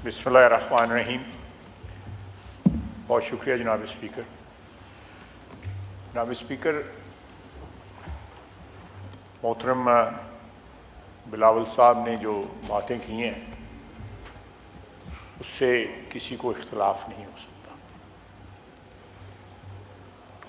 बिस्मिल्लाहिर्रहमानिर्रहीम। बहुत शुक्रिया जनाब स्पीकर। जनाब स्पीकर, मोहतरम बिलावल साहब ने जो बातें की हैं उससे किसी को इख्तलाफ नहीं हो सकता।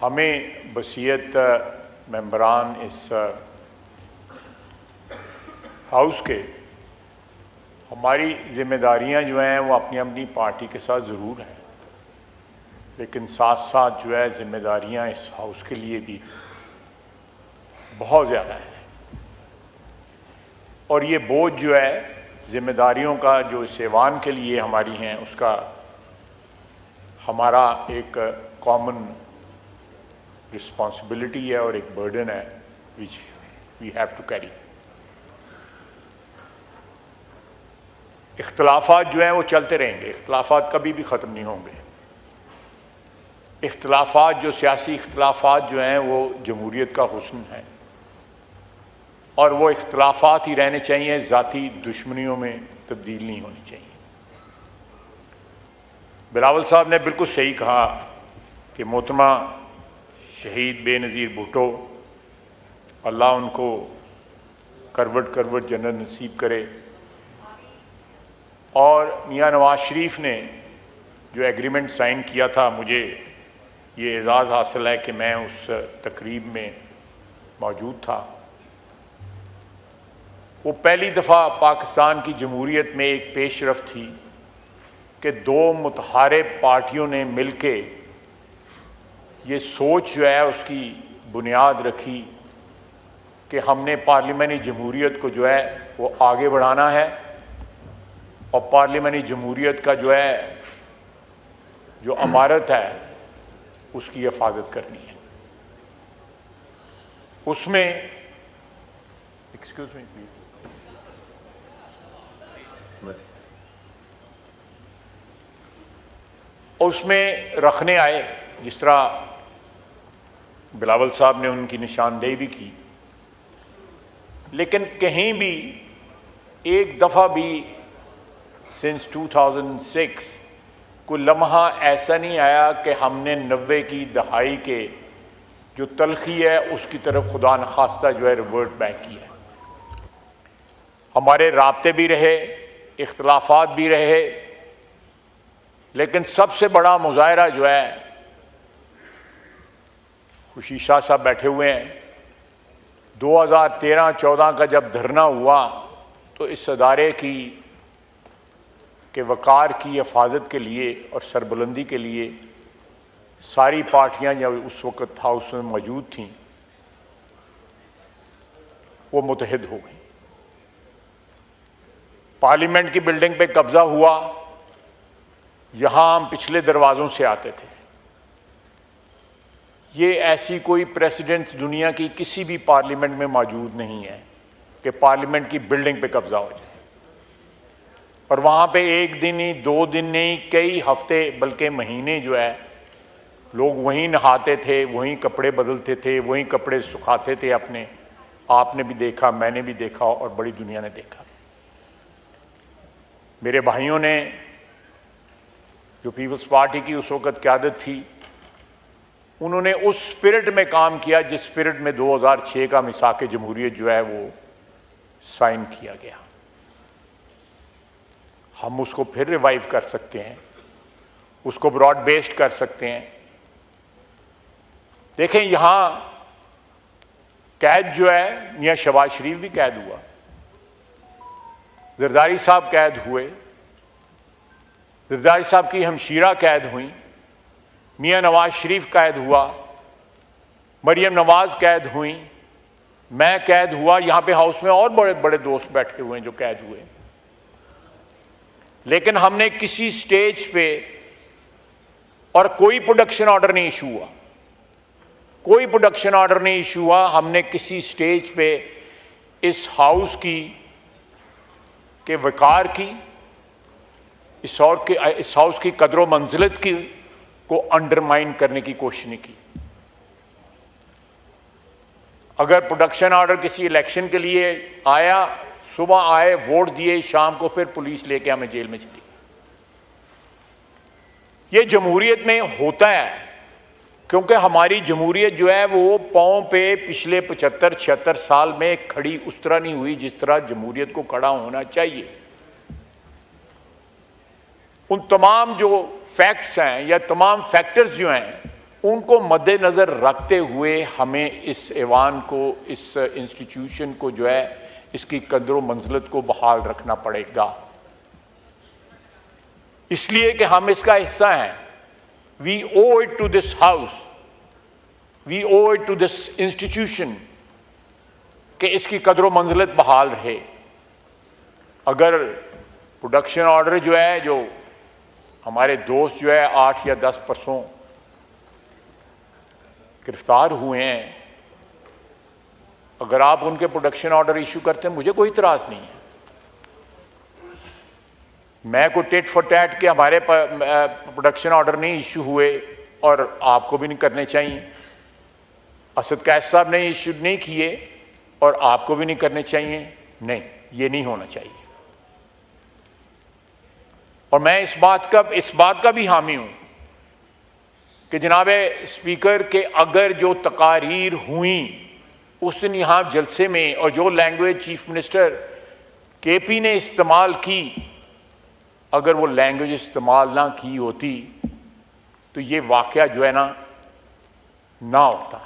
हमें वसीयत मेंबरान इस हाउस के हमारी ज़िम्मेदारियां जो हैं वो अपनी अपनी पार्टी के साथ ज़रूर हैं, लेकिन साथ साथ जो है ज़िम्मेदारियां इस हाउस के लिए भी बहुत ज़्यादा हैं। और ये बोझ जो है ज़िम्मेदारियों का जो इस ऐवान के लिए हमारी हैं उसका हमारा एक कॉमन रिस्पॉन्सिबिलिटी है और एक बर्डन है which we have to carry. इख्तलाफात जो हैं वो चलते रहेंगे, इख्तलाफात कभी भी ख़त्म नहीं होंगे। इख्तलाफात जो सियासी इख्तलाफात जो हैं वो जमहूरियत का हुस्न है और वो इख्तलाफात ही रहने चाहिए, ज़ाती दुश्मनियों में तब्दील नहीं होनी चाहिए। बिलावल साहब ने बिल्कुल सही कहा कि मोहतरमा शहीद बेनज़ीर भुट्टो, अल्लाह उनको करवट करवट जन्नत नसीब करे। और मियाँ नवाज शरीफ ने जो एग्रीमेंट साइन किया था, मुझे ये एज़ाज़ हासिल है कि मैं उस तकरीब में मौजूद था। वो पहली दफ़ा पाकिस्तान की जमहूरियत में एक पेशरफ थी कि दो मुतहारिब पार्टियों ने मिलके ये सोच जो है उसकी बुनियाद रखी कि हमने पार्लियामानी जमहूरियत को जो है वो आगे बढ़ाना है और पार्लियामानी जमहूरियत का जो है जो अमारत है उसकी हिफाजत करनी है। उसमें एक्सक्यूज मी प्लीज, उसमें रखने आए, जिस तरह बिलावल साहब ने उनकी निशानदेही भी की, लेकिन कहीं भी एक दफ़ा भी सिंस 2006 कोई लम्हा ऐसा नहीं आया कि हमने 90 की दहाई के जो तलखी है उसकी तरफ खुदा न खास्ता जो है रिवर्ट बैक किया। हमारे राब्ते भी रहे, इख्तलाफात भी रहे, लेकिन सबसे बड़ा मुजाहरा जो है, खुशी शाह साहब बैठे हुए हैं, 2013-14 का जब धरना हुआ तो इस अदारे की के वक़ार की हिफाजत के लिए और सरबुलंदी के लिए सारी पार्टियां जब उस वक़्त हाउस में मौजूद थीं वो मुतहद हो गई। पार्लियामेंट की बिल्डिंग पे कब्जा हुआ, यहां हम पिछले दरवाज़ों से आते थे। ये ऐसी कोई प्रेसिडेंट दुनिया की किसी भी पार्लियामेंट में मौजूद नहीं है कि पार्लियामेंट की बिल्डिंग पे कब्जा हो जाए। और वहाँ पे एक दिन ही, 2 दिन नहीं, कई हफ्ते बल्कि महीने जो है लोग वहीं नहाते थे, वहीं कपड़े बदलते थे, वहीं कपड़े सुखाते थे अपने। आपने भी देखा, मैंने भी देखा और बड़ी दुनिया ने देखा। मेरे भाइयों ने जो पीपल्स पार्टी की उस वक़्त क़यादत थी, उन्होंने उस स्पिरिट में काम किया जिस स्पिरिट में 2006 का मिसाक जमहूरियत जो है वो साइन किया गया। हम उसको फिर रिवाइव कर सकते हैं, उसको ब्रॉड बेस्ड कर सकते हैं। देखें, यहां कैद जो है, मियां शहबाज शरीफ भी कैद हुआ, जरदारी साहब कैद हुए, जरदारी साहब की हमशीरा कैद हुई, मियां नवाज शरीफ कैद हुआ, मरियम नवाज कैद हुई, मैं कैद हुआ। यहां पे हाउस में और बड़े बड़े दोस्त बैठे हुए हैं जो कैद हुए। लेकिन हमने किसी स्टेज पे, और कोई प्रोडक्शन ऑर्डर नहीं इशू हुआ, कोई प्रोडक्शन ऑर्डर नहीं इशू हुआ, हमने किसी स्टेज पे इस हाउस की के वकार की, इस हाउस की कदर मंजिलत की को अंडरमाइन करने की कोशिश नहीं की। अगर प्रोडक्शन ऑर्डर किसी इलेक्शन के लिए आया, सुबह आए, वोट दिए, शाम को फिर पुलिस लेके हमें जेल में चली। ये जमहूरियत में होता है, क्योंकि हमारी जमहूरियत जो है वो पाँव पे पिछले 75-76 साल में खड़ी उस तरह नहीं हुई जिस तरह जमहूरियत को खड़ा होना चाहिए। उन तमाम जो फैक्ट्स हैं या तमाम फैक्टर्स जो हैं उनको मद्देनज़र रखते हुए हमें इस ऐवान को, इस इंस्टीट्यूशन को जो है इसकी कदर मंजिलत को बहाल रखना पड़ेगा, इसलिए कि हम इसका हिस्सा हैं। We owe it to this house, we owe it to this institution कि इसकी कदर मंजिलत बहाल रहे। अगर प्रोडक्शन ऑर्डर जो है, जो हमारे दोस्त जो है 8 या 10 परसों गिरफ्तार हुए हैं, अगर आप उनके प्रोडक्शन ऑर्डर इशू करते हैं मुझे कोई इतराज़ नहीं है। मैं कोई टेट फॉर टैट के हमारे प्रोडक्शन ऑर्डर नहीं इशू हुए और आपको भी नहीं करने चाहिए। असद कैफ साहब ने इशू नहीं किए और आपको भी नहीं करने चाहिए। नहीं, ये नहीं होना चाहिए। और मैं इस बात का भी हामी हूं कि जनाब स्पीकर के अगर जो तकारीर हुई उस दिन यहाँ जलसे में और जो लैंग्वेज चीफ मिनिस्टर केपी ने इस्तेमाल की, अगर वो लैंग्वेज इस्तेमाल ना की होती तो ये वाक़या जो है ना होता।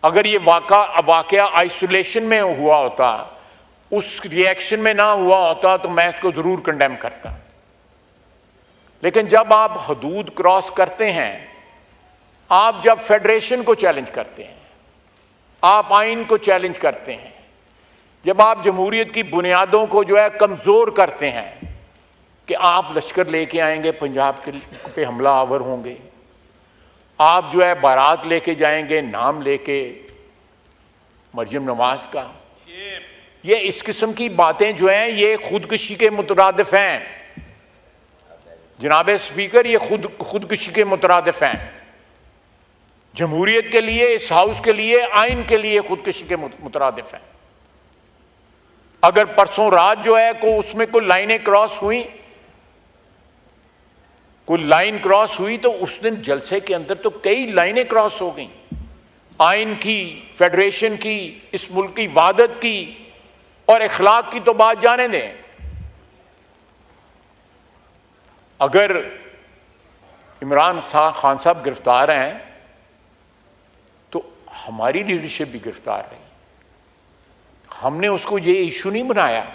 अगर ये वाक़या आइसोलेशन में हुआ होता, उस रिएक्शन में ना हुआ होता तो मैं इसको ज़रूर कंडेम करता। लेकिन जब आप हदूद क्रॉस करते हैं, आप जब फेडरेशन को चैलेंज करते हैं, आप आइन को चैलेंज करते हैं, जब आप जमहूरियत की बुनियादों को जो है कमज़ोर करते हैं कि आप लश्कर लेके आएंगे, पंजाब के पे हमला आवर होंगे, आप जो है बारात लेके जाएंगे नाम लेके मरियम नवाज का, ये इस किस्म की बातें जो हैं ये खुदकुशी के मुतरादिफ हैं। जनाब स्पीकर, ये खुदकुशी के मुतरादिफ हैं। जमहूरियत के लिए, इस हाउस के लिए, आइन के लिए खुदकुशी के मुतरादिफ हैं। अगर परसों रात जो है को उसमें कोई लाइनें क्रॉस हुई, कोई लाइन क्रॉस हुई तो उस दिन जलसे के अंदर तो कई लाइनें क्रॉस हो गई, आइन की, फेडरेशन की, इस मुल्क की वादत की और इखलाक की तो बात जाने दें। अगर इमरान खान साहब गिरफ्तार हैं तो हमारी लीडरशिप भी गिरफ्तार रही। हमने उसको ये इशू नहीं बनाया।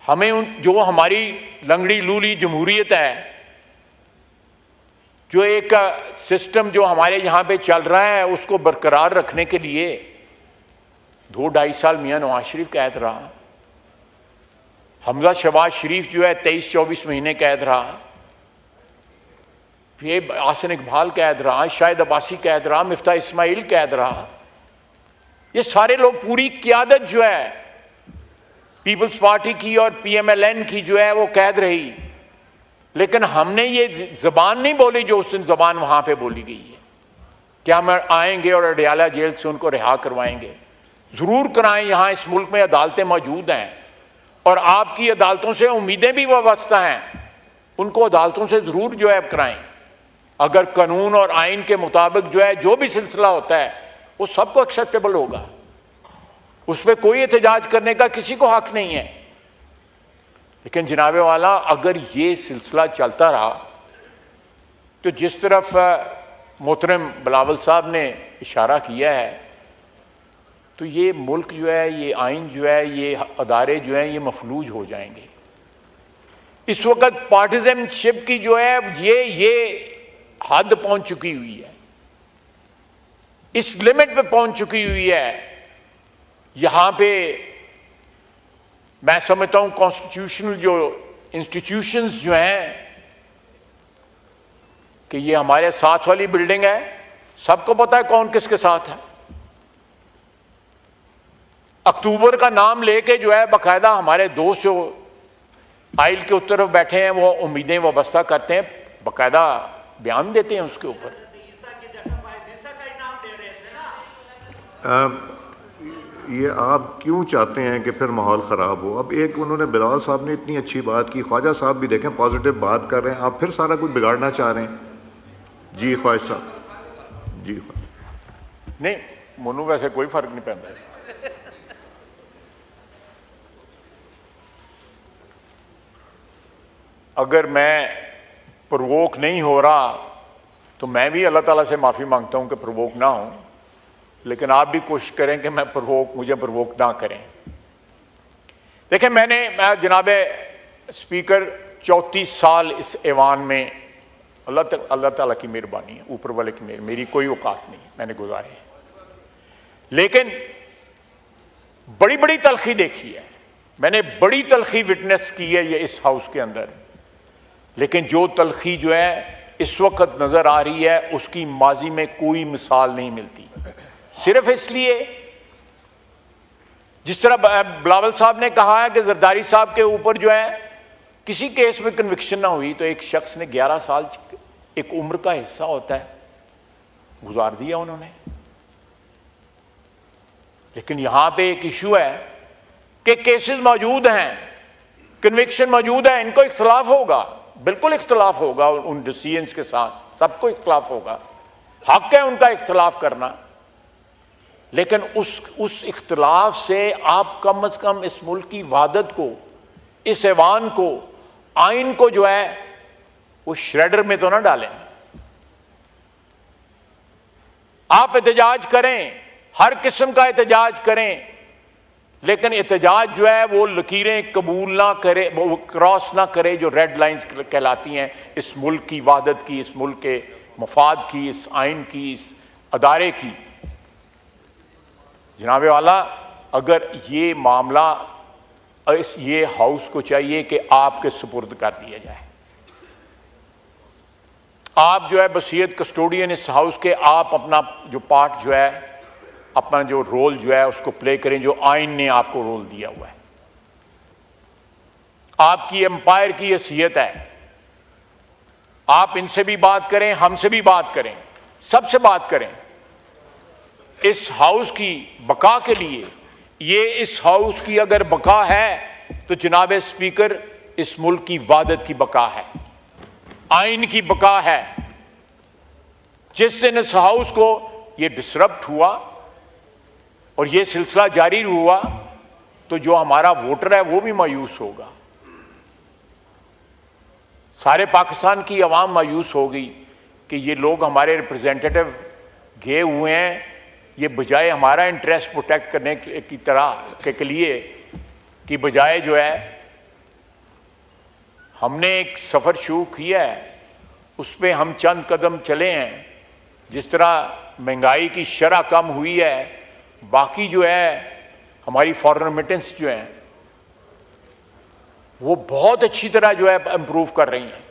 हमें जो हमारी लंगड़ी लूली जमहूरियत है, जो एक सिस्टम जो हमारे यहाँ पे चल रहा है, उसको बरकरार रखने के लिए 2-2.5 साल मियाँ नवाज शरीफ कैद रहा, हमजा शहबाज शरीफ जो है 23-24 महीने कैद रहा, ये आसन इकबाल कैद रहा, शाहिद अब्बासी कैद रहा, मिफ्ता इस्माइल कैद रहा। ये सारे लोग, पूरी क़यादत जो है पीपल्स पार्टी की और PMLN की जो है वो कैद रही। लेकिन हमने ये ज़बान नहीं बोली जो उस दिन ज़बान वहाँ पे बोली गई है कि हम आएंगे और अडयाला जेल से उनको रिहा करवाएंगे। ज़रूर कराएं, यहाँ इस मुल्क में अदालतें मौजूद हैं और आपकी अदालतों से उम्मीदें भी वाबस्ता हैं, उनको अदालतों से ज़रूर जो है कराएं। अगर कानून और आइन के मुताबिक जो है जो भी सिलसिला होता है वो सबको एक्सेप्टेबल होगा, उस पर कोई एहतजाज करने का किसी को हक नहीं है। लेकिन जनाबे वाला, अगर ये सिलसिला चलता रहा तो जिस तरफ मोहतरम बिलावल साहब ने इशारा किया है, तो ये मुल्क जो है, ये आइन जो है, ये अदारे जो हैं, ये मफलूज हो जाएंगे। इस वक्त पार्टिजनशिप की जो है ये हद पहुंच चुकी हुई है, इस लिमिट पे पहुंच चुकी हुई है। यहां पे मैं समझता हूं कॉन्स्टिट्यूशनल जो इंस्टीट्यूशंस जो हैं, कि ये हमारे साथ वाली बिल्डिंग है, सबको पता है कौन किसके साथ है। अक्टूबर का नाम लेके जो है बाकायदा हमारे दोस्त जो आइल के उस तरफ बैठे हैं वो उम्मीदें वाबस्ता करते हैं, बाकायदा बयान देते हैं उसके ऊपर। ये आप क्यों चाहते हैं कि फिर माहौल ख़राब हो? अब एक उन्होंने बिलावल साहब ने इतनी अच्छी बात की, ख्वाजा साहब भी देखें पॉजिटिव बात कर रहे हैं, आप फिर सारा कुछ बिगाड़ना चाह रहे हैं। जी ख्वाजा साहब। जी नहीं, मोनू वैसे कोई फर्क नहीं पैदा। अगर मैं प्रवोक नहीं हो रहा तो मैं भी अल्लाह ताला से माफ़ी मांगता हूं कि प्रवोक ना हूं, लेकिन आप भी कोशिश करें कि मुझे प्रवोक ना करें। देखें, मैं जनाब स्पीकर 34 साल इस ऐवान में अल्लाह ताला की मेहरबानी है, ऊपर वाले की मेरी कोई औकात नहीं मैंने गुजारे हैं, लेकिन बड़ी बड़ी तलखी देखी है मैंने, बड़ी तलखी विटनेस की है ये इस हाउस के अंदर, लेकिन जो तलखी जो है इस वक्त नजर आ रही है उसकी माजी में कोई मिसाल नहीं मिलती। सिर्फ इसलिए जिस तरह बिलावल साहब ने कहा है कि जरदारी साहब के ऊपर जो है किसी केस में कन्विक्शन ना हुई, तो एक शख्स ने 11 साल एक उम्र का हिस्सा होता है गुजार दिया उन्होंने। लेकिन यहां पे एक इशू है कि केसेस मौजूद हैं, कन्विक्शन मौजूद है, इनको इख्तलाफ होगा, बिल्कुल इख्तलाफ होगा उन डिसीजंस के साथ, सबको इख्तलाफ होगा, हक है उनका इख्तलाफ करना, लेकिन उस इख्तलाफ से आप कम अज कम इस मुल्क की वहादत को, इस ऐवान को, आइन को जो है वो श्रेडर में तो ना डालें। आप एहतजाज करें, हर किस्म का एहतजाज करें, लेकिन एहतजाज जो है वो लकीरें कबूल ना करे, वो क्रॉस ना करे जो रेड लाइंस कहलाती हैं इस मुल्क की वहादत की, इस मुल्क के मफाद की, इस आइन की, इस अदारे की। जनाबे वाला, अगर ये मामला ये हाउस को चाहिए कि आपके सुपुर्द कर दिया जाए, आप जो है वसीयत कस्टोडियन इस हाउस के, आप अपना जो पार्ट जो है, अपना जो रोल जो है उसको प्ले करें जो आइन ने आपको रोल दिया हुआ है। आपकी एम्पायर की हैसियत है, आप इनसे भी बात करें, हमसे भी बात करें, सबसे बात करें। इस हाउस की बका के लिए, ये इस हाउस की अगर बका है तो जनाब स्पीकर इस मुल्क की वहादत की बका है, आइन की बका है। जिस दिन इस हाउस को ये डिसरप्ट हुआ और ये सिलसिला जारी हुआ तो जो हमारा वोटर है वो भी मायूस होगा, सारे पाकिस्तान की आवाम मायूस होगी कि ये लोग हमारे रिप्रेजेंटेटिव गए हुए हैं, ये बजाय हमारा इंटरेस्ट प्रोटेक्ट करने की तरह के लिए कि बजाय जो है हमने एक सफ़र शुरू किया है उस पर हम चंद कदम चले हैं। जिस तरह महंगाई की शरह कम हुई है, बाकी जो है हमारी फॉरेन रेमिटेंस जो है वो बहुत अच्छी तरह जो है इम्प्रूव कर रही हैं।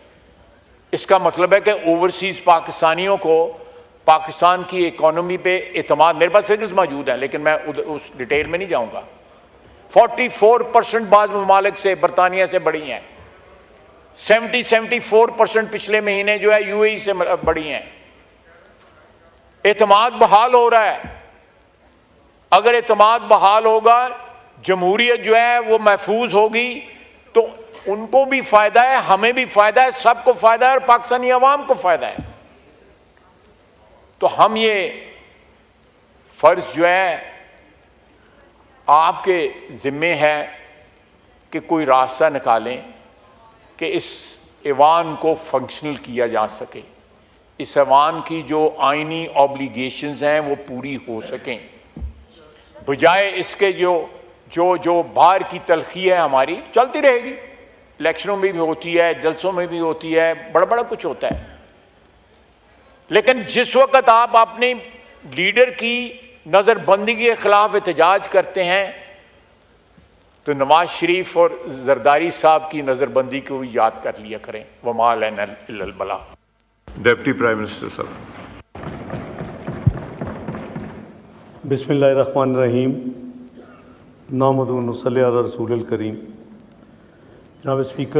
इसका मतलब है कि ओवरसीज पाकिस्तानियों को पाकिस्तान की इकोनॉमी पे एतमाद, मेरे पास फिगर्स मौजूद हैं लेकिन मैं उस डिटेल में नहीं जाऊंगा, 44% बाद ममालिक से, बरतानिया से बढ़ी हैं, 74% पिछले महीने जो है यूएई से बढ़ी हैं। एतमाद बहाल हो रहा है। अगर एतमाद बहाल होगा, जमहूरियत जो है वो महफूज होगी, तो उनको भी फायदा है, हमें भी फायदा है, सबको फायदा है और पाकिस्तानी अवाम को फायदा है। तो हम ये फर्ज जो है आपके जिम्मे है कि कोई रास्ता निकालें कि इस ऐवान को फंक्शनल किया जा सके, इस ऐवान की जो आइनी ऑब्लिगेशंस हैं वो पूरी हो सकें, बजाय इसके जो बाहर की तलखी है हमारी चलती रहेगी, इलेक्शनों में भी होती है, जलसों में भी होती है, बड़ा बड़ा कुछ होता है। लेकिन जिस वक्त आप अपने लीडर की नज़रबंदी के खिलाफ एहतजाज करते हैं तो नवाज शरीफ और जरदारी साहब की नज़रबंदी को भी याद कर लिया करें। वमा लना इल्लल बला। डिप्टी प्राइम मिनिस्टर साहब। बिस्मिल्लाहिर्रहमानिर्रहीम। नामुद्दु व नसल्ली अला रसूलिल करीम। जनाब स्पीकर,